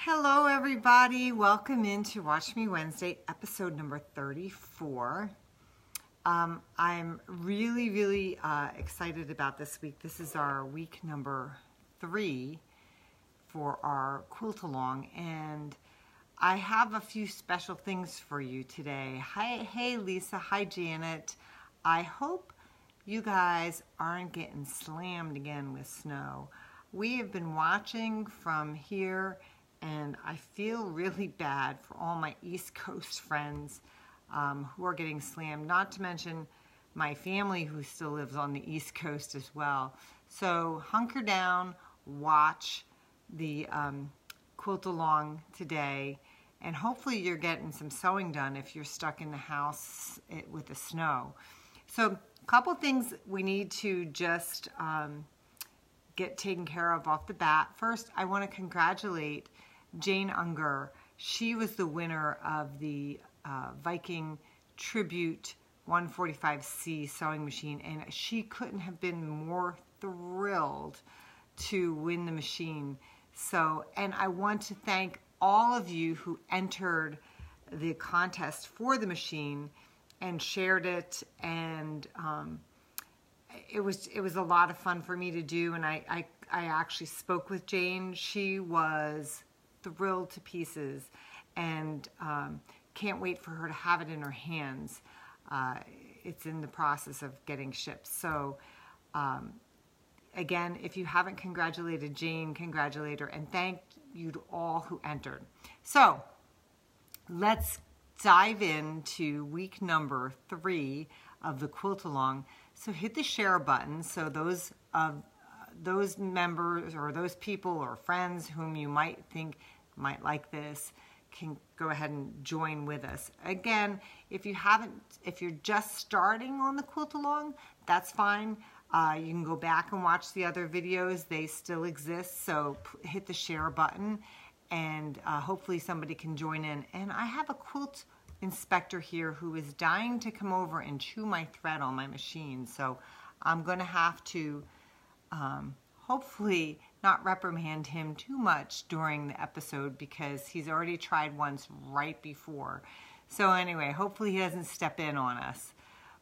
Hello everybody, welcome into Watch Me Wednesday, episode number 34. I'm really excited about this week. This is our week number 3 for our quilt along, and I have a few special things for you today. Hey Lisa, hi Janet. I hope you guys aren't getting slammed again with snow. We have been watching from here, and I feel really bad for all my East Coast friends who are getting slammed, not to mention my family who still lives on the East Coast as well. So hunker down, watch the quilt along today, and hopefully you're getting some sewing done if you're stuck in the house with the snow. So a couple things we need to just get taken care of off the bat. First, I want to congratulate Jane Unger. She was the winner of the Viking Tribute 145C sewing machine, and she couldn't have been more thrilled to win the machine. So, and I want to thank all of you who entered the contest for the machine and shared it, and it was a lot of fun for me to do, and I actually spoke with Jane. She was thrilled to pieces, and can't wait for her to have it in her hands. It's in the process of getting shipped. So again, if you haven't congratulated Jane, congratulate her, and thank you to all who entered. So let's dive into week number 3 of the quilt along. So hit the share button so those members or those people or friends whom you might think might like this can go ahead and join with us. Again, if you're just starting on the quilt along, that's fine. You can go back and watch the other videos. They still exist, so hit the share button, and hopefully somebody can join in. And I have a quilt inspector here who is dying to come over and chew my thread on my machine, so I'm going to have to hopefully not reprimand him too much during the episode, because he's already tried once right before. So anyway, hopefully he doesn't step in on us.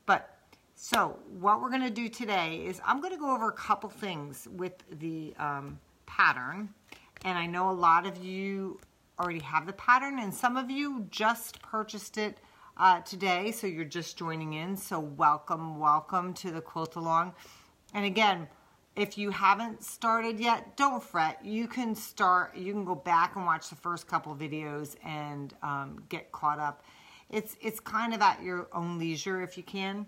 But so what we're going to do today is I'm going to go over a couple things with the pattern, and I know a lot of you already have the pattern, and some of you just purchased it today, so you're just joining in. So welcome to the quilt along. And again, if you haven't started yet, don't fret. You can start. You can go back and watch the first couple videos and get caught up. It's kind of at your own leisure if you can.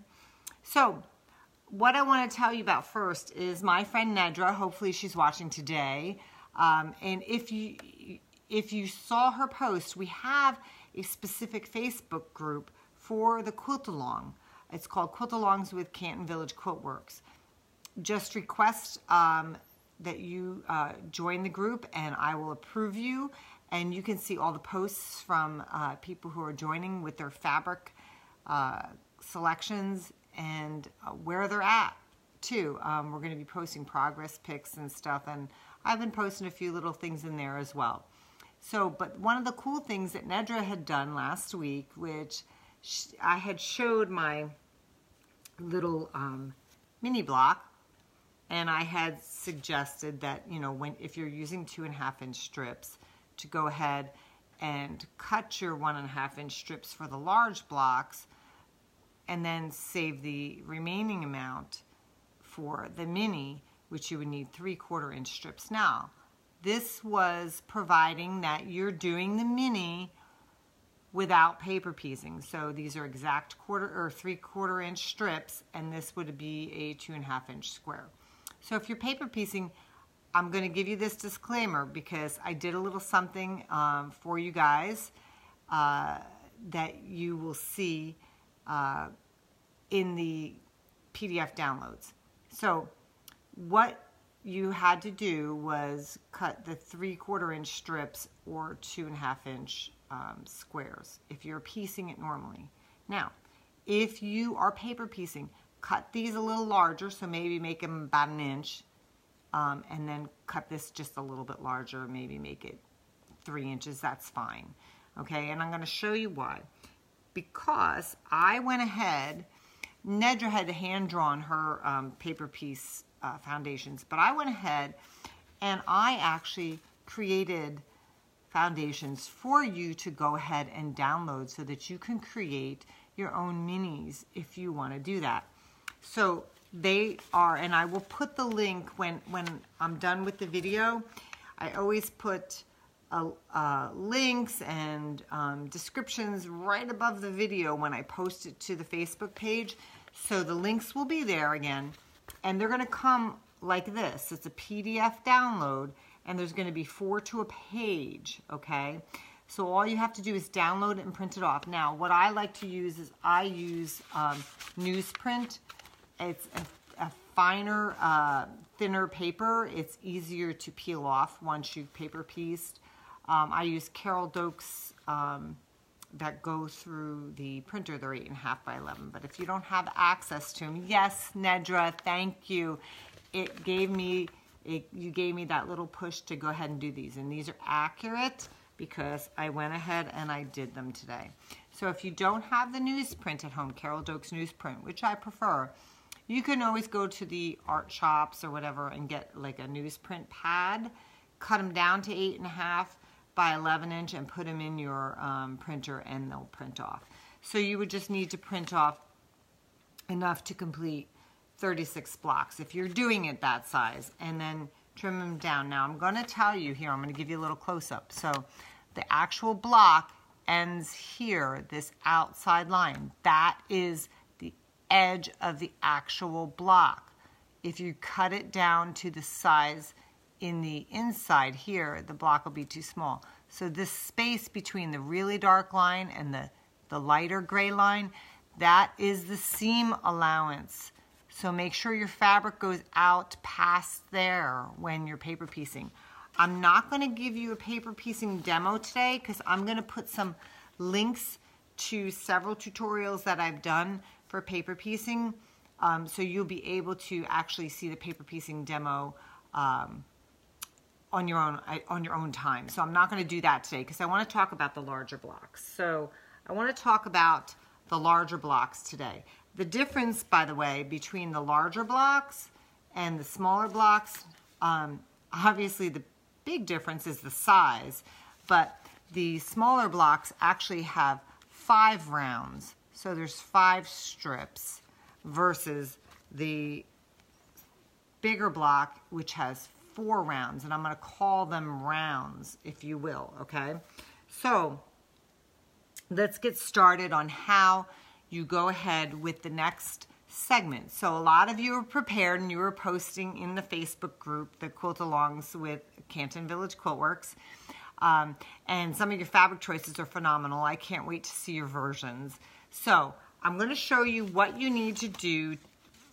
So what I want to tell you about first is my friend Nedra. Hopefully she's watching today. And if you saw her post, we have a specific Facebook group for the quilt along. It's called Quilt Alongs with Canton Village QuiltWorks. Just request that you join the group, and I will approve you, and you can see all the posts from people who are joining with their fabric selections and where they're at too. We're going to be posting progress pics and stuff, and I've been posting a few little things in there as well. So, but one of the cool things that Nedra had done last week, which I had showed my little mini block, and I had suggested that, you know, if you're using 2.5 inch strips, to go ahead and cut your 1.5 inch strips for the large blocks, and then save the remaining amount for the mini, which you would need 3/4 inch strips. Now, this was providing that you're doing the mini without paper piecing. So these are exact 1/4 or 3/4 inch strips, and this would be a 2.5 inch square. So if you're paper piecing, I'm going to give you this disclaimer because I did a little something for you guys that you will see in the PDF downloads. So what you had to do was cut the 3/4 inch strips or 2.5 inch squares if you're piecing it normally. Now, if you are paper piecing, cut these a little larger, so maybe make them about 1 inch, and then cut this just a little bit larger, maybe make it 3 inches, that's fine. Okay, and I'm going to show you why. Because I went ahead, Nedra had hand-drawn her paper piece foundations, but I went ahead and I actually created foundations for you to go ahead and download so that you can create your own minis if you want to do that. So they are, and I will put the link when I'm done with the video. I always put links and descriptions right above the video when I post it to the Facebook page. So the links will be there again, and they're going to come like this. It's a PDF download, and there's going to be 4 to a page, okay? So all you have to do is download it and print it off. Now, what I like to use is I use newsprint. It's a finer, thinner paper. It's easier to peel off once you've paper pieced. I use Carol Doak's that go through the printer. They're 8.5 by 11. But if you don't have access to them, yes, Nedra, thank you. You gave me that little push to go ahead and do these. And these are accurate because I went ahead and I did them today. So if you don't have the newsprint at home, Carol Doak's newsprint, which I prefer, you can always go to the art shops or whatever and get like a newsprint pad, cut them down to 8.5 by 11 inch and put them in your printer and they'll print off. So you would just need to print off enough to complete 36 blocks if you're doing it that size, and then trim them down. Now I'm going to tell you here, I'm going to give you a little close-up. So the actual block ends here, this outside line. That is the edge of the actual block. If you cut it down to the size in the inside here, the block will be too small. So this space between the really dark line and the lighter gray line, that is the seam allowance. So make sure your fabric goes out past there when you're paper piecing. I'm not going to give you a paper piecing demo today because I'm going to put some links to several tutorials that I've done for paper piecing. So you'll be able to actually see the paper piecing demo on your own time. So I'm not going to do that today because I want to talk about the larger blocks. So I want to talk about the larger blocks today. The difference, by the way, between the larger blocks and the smaller blocks, obviously the big difference is the size, but the smaller blocks actually have 5 rounds. So there's 5 strips versus the bigger block, which has 4 rounds, and I'm going to call them rounds, if you will, okay? So let's get started on how you go ahead with the next segment. So a lot of you are prepared and you were posting in the Facebook group, the Quilt Alongs with Canton Village Quiltworks. And some of your fabric choices are phenomenal. I can't wait to see your versions. So I'm going to show you what you need to do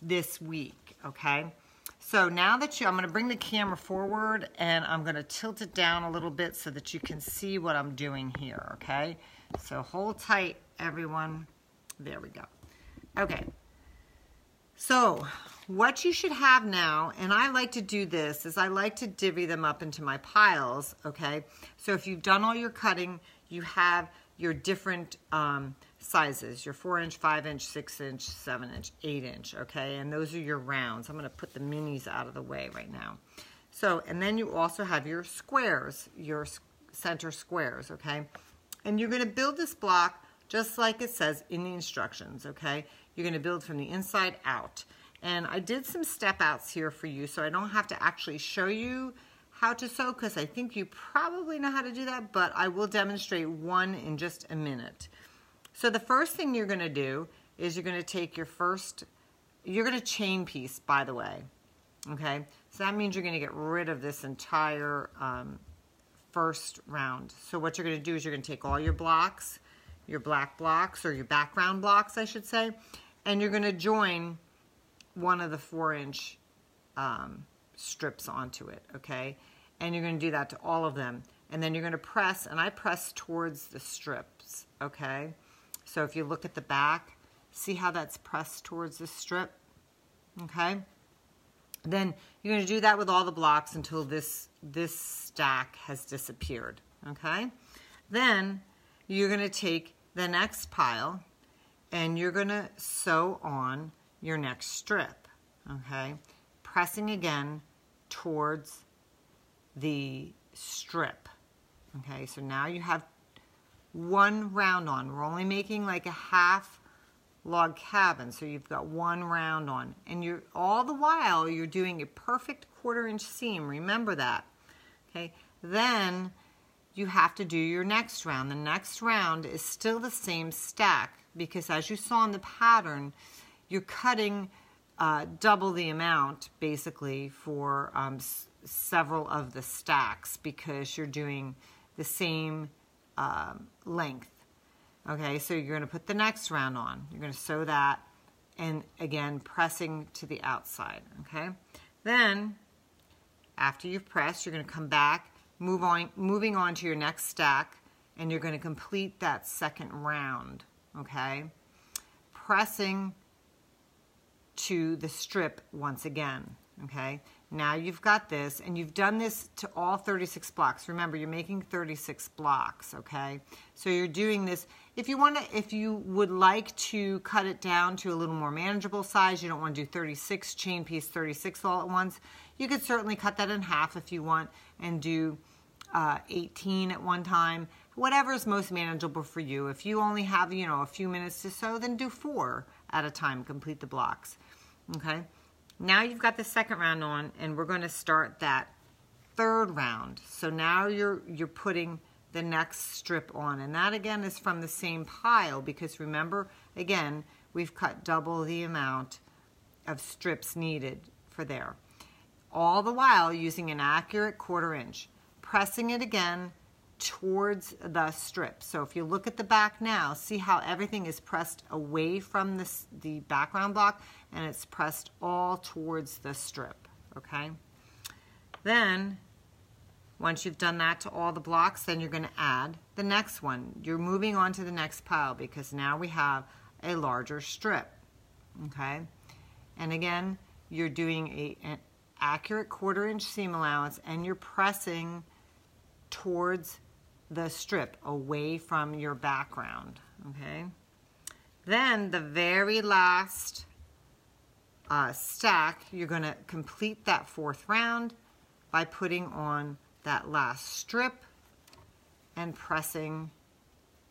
this week, okay? So now that I'm going to bring the camera forward and I'm going to tilt it down a little bit so that you can see what I'm doing here, okay? So hold tight, everyone. There we go. Okay. So what you should have now, and I like to do this, is I like to divvy them up into my piles, okay? So if you've done all your cutting, you have your different sizes, your 4-inch, 5-inch, 6-inch, 7-inch, 8-inch, okay? And those are your rounds. I'm going to put the minis out of the way right now. So, and then you also have your squares, your center squares, okay? And you're going to build this block just like it says in the instructions, okay? You're going to build from the inside out. And I did some step outs here for you, so I don't have to actually show you how to sew because I think you probably know how to do that, but I will demonstrate one in just a minute. So the first thing you're going to do is you're going to take your you're going to chain piece, by the way, okay? So that means you're going to get rid of this entire first round. So what you're going to do is you're going to take all your blocks, your black blocks, or your background blocks, I should say, and you're going to join one of the 4-inch strips onto it, okay? And you're going to do that to all of them. And then you're going to press, and I press towards the strips, okay? So if you look at the back, see how that's pressed towards the strip, okay? Then you're going to do that with all the blocks until this stack has disappeared, okay? Then you're going to take the next pile and you're going to sew on your next strip, okay? Pressing again towards the strip, okay? So now you have one round on. We're only making like a half log cabin, so you've got one round on, and you're all the while you're doing a perfect 1/4 inch seam. Remember that, okay? Then you have to do your next round. The next round is still the same stack, because as you saw in the pattern, you're cutting double the amount basically for several of the stacks, because you're doing the same length. Okay, so you're going to put the next round on. You're going to sew that, and again pressing to the outside. Okay, then after you've pressed, you're going to come back, moving on to your next stack, and you're going to complete that second round. Okay, pressing to the strip once again. Okay, now you've got this, and you've done this to all 36 blocks. Remember, you're making 36 blocks, okay? So you're doing this. If you would like to cut it down to a little more manageable size, you don't want to do 36, chain piece 36 all at once, you could certainly cut that in half if you want and do 18 at one time. Whatever is most manageable for you. If you only have, a few minutes to sew, then do 4 at a time, complete the blocks, okay? Now you've got the second round on, and we're going to start that third round. So now you're putting the next strip on, and that again is from the same pile, because remember, again, we've cut double the amount of strips needed for there. All the while using an accurate 1/4 inch, pressing it again towards the strip. So if you look at the back now, see how everything is pressed away from the background block, and it's pressed all towards the strip, okay? Then, once you've done that to all the blocks, then you're going to add the next one. You're moving on to the next pile, because now we have a larger strip, okay? And again, you're doing an accurate 1/4 inch seam allowance, and you're pressing towards the strip away from your background, okay? Then the very last stack, you're going to complete that 4th round by putting on that last strip and pressing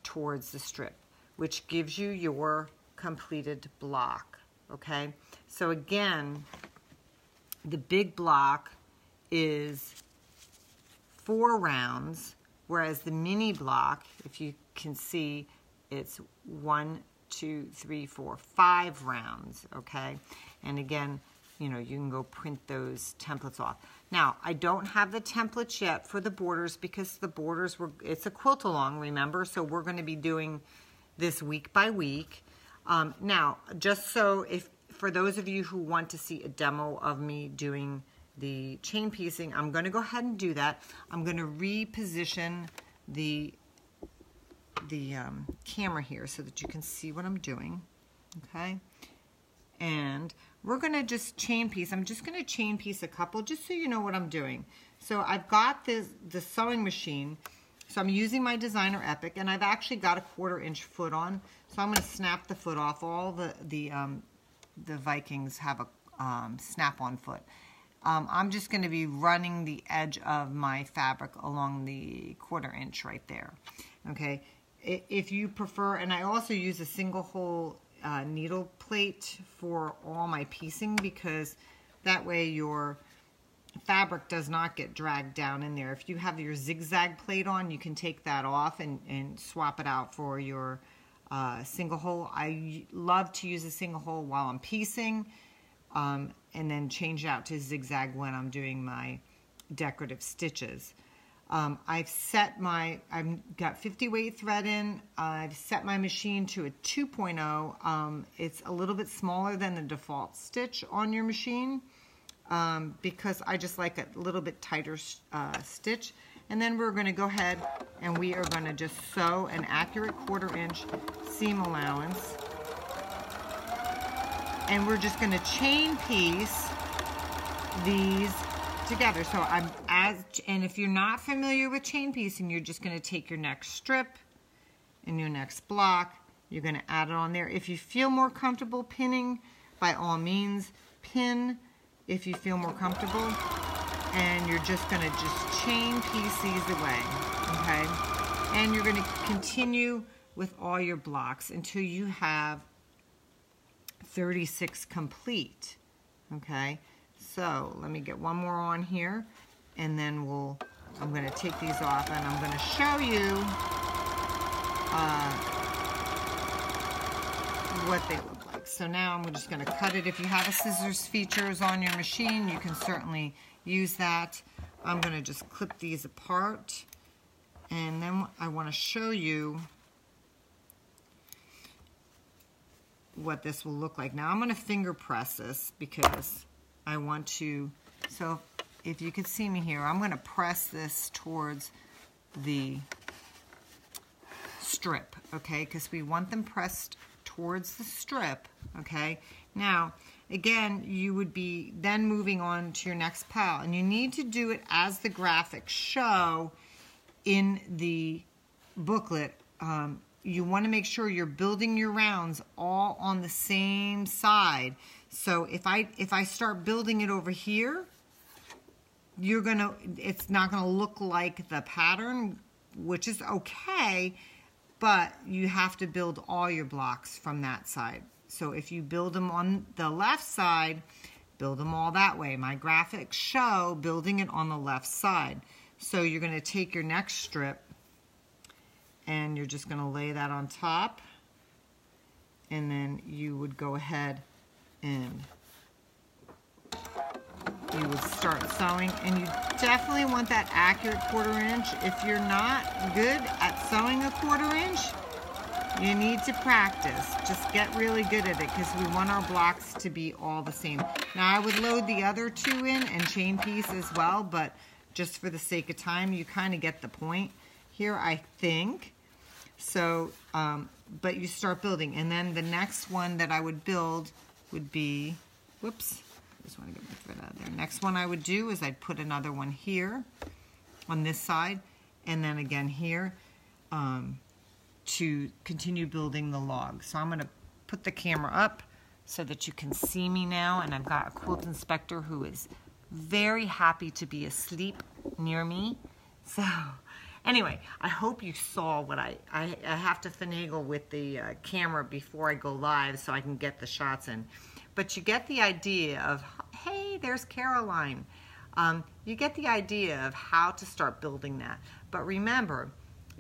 towards the strip, which gives you your completed block, okay? So again, the big block is 4 rounds, whereas the mini block, if you can see, it's 1, 2, 3, 4, 5 rounds, okay? And again, you can go print those templates off. Now, I don't have the templates yet for the borders, because the borders it's a quilt along, remember? So we're going to be doing this week by week. Now, just so for those of you who want to see a demo of me doing the chain piecing, I'm going to go ahead and do that. I'm going to reposition the camera here so that you can see what I'm doing, okay? And we're going to just chain piece. I'm just going to chain piece a couple, just so you know what I'm doing. So I've got the sewing machine, so I'm using my Designer Epic, and I've actually got a 1/4 inch foot on, so I'm going to snap the foot off. All the Vikings have a snap-on foot. I'm just going to be running the edge of my fabric along the 1/4 inch right there, okay? If you prefer, and I also use a single hole needle plate for all my piecing, because that way your fabric does not get dragged down in there. If you have your zigzag plate on, you can take that off and swap it out for your single hole. I love to use a single hole while I'm piecing, and then change out to zigzag when I'm doing my decorative stitches. I've got 50 weight thread in. I've set my machine to a 2.0. It's a little bit smaller than the default stitch on your machine, because I just like a little bit tighter stitch. And then we're going to go ahead and we are going to just sew an accurate 1/4 inch seam allowance. And we're just going to chain piece these together. So and if you're not familiar with chain piecing, you're just going to take your next strip and your next block. You're going to add it on there. If you feel more comfortable pinning, by all means, pin if you feel more comfortable. And you're just going to just chain piece these away, okay? And you're going to continue with all your blocks until you have 36 complete, okay? So let me get one more on here, and then I'm going to take these off, and I'm going to show you what they look like. So now I'm just going to cut it. If you have a scissors features on your machine, you can certainly use that. I'm going to just clip these apart, and then I want to show you what this will look like. Now I'm going to finger press this because I want to, so if you can see me here, I'm going to press this towards the strip, okay, because we want them pressed towards the strip, okay. Now again, you would be then moving on to your next pile, and you need to do it as the graphics show in the booklet. You want to make sure you're building your rounds all on the same side. So if I start building it over here, it's not gonna look like the pattern, which is okay, but you have to build all your blocks from that side. So if you build them on the left side, build them all that way. My graphics show building it on the left side. So you're going to take your next strip and you're just going to lay that on top, and then you would go ahead and you would start sewing, and you definitely want that accurate 1/4 inch. If you're not good at sewing a 1/4 inch, you need to practice. Just get really good at it, because we want our blocks to be all the same. Now I would load the other 2 in and chain piece as well, but just for the sake of time, you kind of get the point here, I think. So, but you start building, and then the next one that I would build would be, whoops, I just want to get my thread out of there. Next one I would do is I'd put another one here on this side, and then again here, to continue building the log. So I'm going to put the camera up so that you can see me now, and I've got a quilt inspector who is very happy to be asleep near me. So anyway, I hope you saw what I have to finagle with the camera before I go live so I can get the shots in. But you get the idea of, hey, there's Caroline. You get the idea of how to start building that. But remember,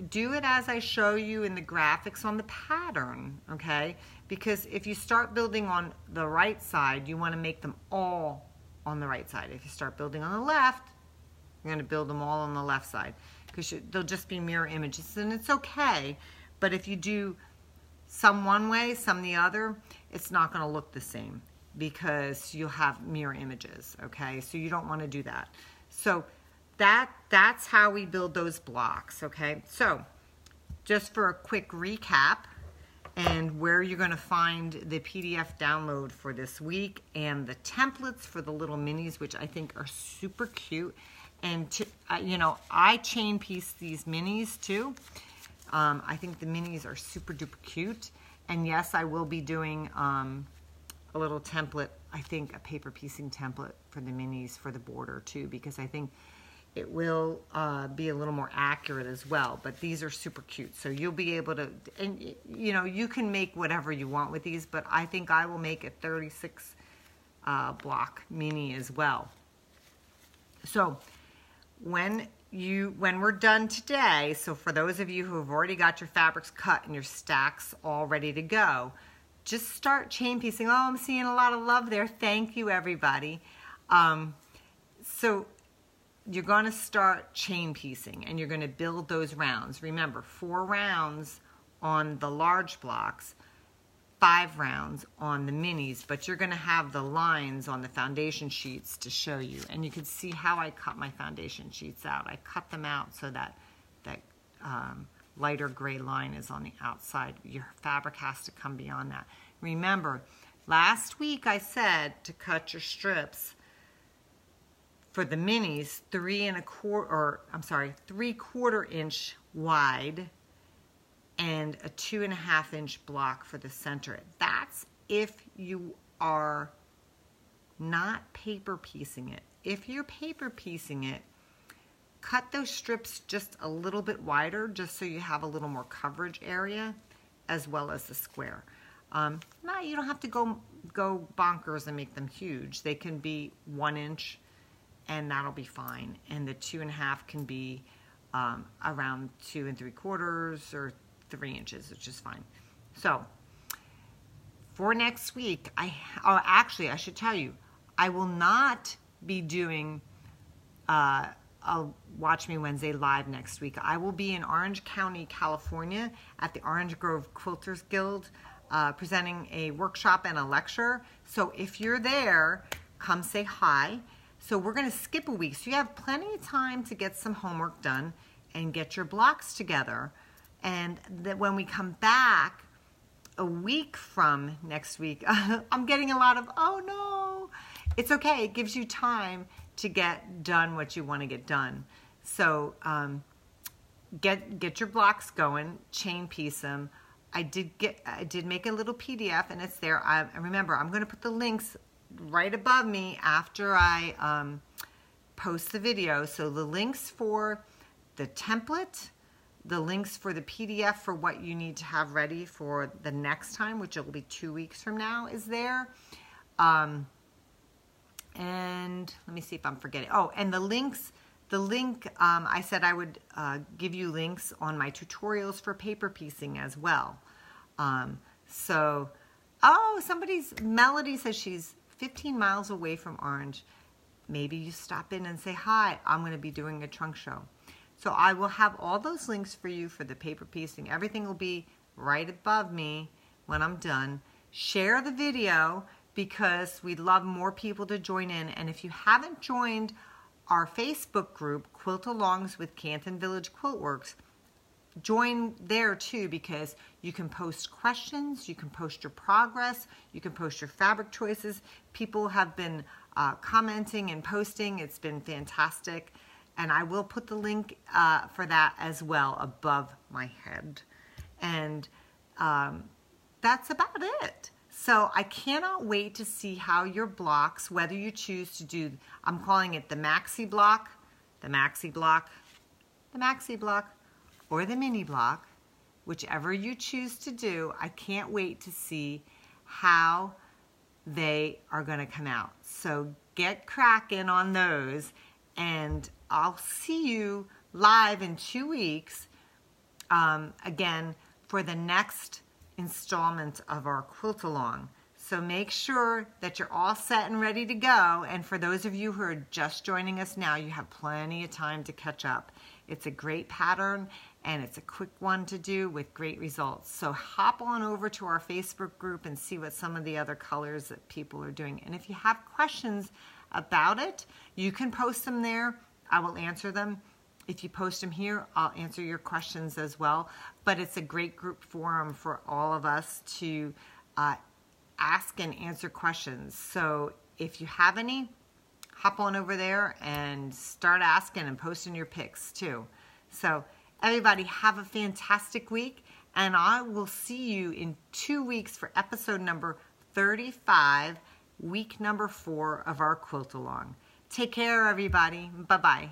do it as I show you in the graphics on the pattern, okay? Because if you start building on the right side, you want to make them all on the right side. If you start building on the left, you're going to build them all on the left side, because they'll just be mirror images, and it's okay. But if you do some one way, some the other, it's not going to look the same, because you'll have mirror images, okay? So you don't want to do that. So that's how we build those blocks, okay? So just for a quick recap, and where you're going to find the PDF download for this week, and the templates for the little minis, which I think are super cute. And you know, I chain piece these minis too. I think the minis are super duper cute. And yes, I will be doing a little template, I think a paper piecing template for the minis for the border too, because I think it will be a little more accurate as well. But these are super cute, so you'll be able to, and you know, you can make whatever you want with these, but I think I will make a 36 block mini as well. So when we're done today, so for those of you who have already got your fabrics cut and your stacks all ready to go, just start chain piecing. Oh, I'm seeing a lot of love there. Thank you, everybody. So you're going to start chain piecing, and you're going to build those rounds. Remember, 4 rounds on the large blocks, 5 rounds on the minis, but you're going to have the lines on the foundation sheets to show you. And you can see how I cut my foundation sheets out. I cut them out so that lighter gray line is on the outside. Your fabric has to come beyond that. Remember, last week I said to cut your strips for the minis, 3/4 inch wide and a 2.5 inch block for the center. That's if you are not paper piecing it. If you're paper piecing it, cut those strips just a little bit wider, just so you have a little more coverage area, as well as the square. You don't have to go bonkers and make them huge. They can be 1 inch, and that'll be fine. And the 2.5 can be around 2 3/4 or 3 inches, which is fine. So for next week, actually I should tell you, I will not be doing a Watch Me Wednesday live next week. I will be in Orange County, California at the Orange Grove Quilters Guild presenting a workshop and a lecture. So if you're there, come say hi. So we're going to skip a week. So you have plenty of time to get some homework done and get your blocks together. And that when we come back a week from next week, I'm getting a lot of, oh no. It's okay. It gives you time to get done what you want to get done. So get your blocks going, chain piece them. I did make a little PDF, and it's there. Remember, I'm going to put the links right above me after I post the video. So the links for the template, the links for the PDF for what you need to have ready for the next time, which will be 2 weeks from now, is there. And let me see if I'm forgetting. Oh, and the link, I said I would give you links on my tutorials for paper piecing as well. Melody says she's 15 miles away from Orange. Maybe you stop in and say hi. I'm going to be doing a trunk show. So I will have all those links for you for the paper piecing. Everything will be right above me when I'm done. Share the video, because we'd love more people to join in. And if you haven't joined our Facebook group, Quilt Alongs with Canton Village Quiltworks, join there too, because you can post questions, you can post your progress, you can post your fabric choices. People have been commenting and posting. It's been fantastic. And I will put the link for that as well above my head. And that's about it. So I cannot wait to see how your blocks, whether you choose to do, I'm calling it the Maxi block, the Maxi block, the Maxi block, or the mini block, whichever you choose to do. I can't wait to see how they are going to come out. So get cracking on those, and I'll see you live in 2 weeks, again, for the next installment of our Quilt Along. So make sure that you're all set and ready to go. And for those of you who are just joining us now, you have plenty of time to catch up. It's a great pattern, and it's a quick one to do with great results. So hop on over to our Facebook group and see what some of the other colors that people are doing. And if you have questions about it, you can post them there. I will answer them. If you post them here, I'll answer your questions as well. But it's a great group forum for all of us to ask and answer questions. So if you have any, hop on over there and start asking and posting your pics too. So everybody have a fantastic week, and I will see you in 2 weeks for episode number 35, week number 4 of our Quilt Along. Take care, everybody. Bye-bye.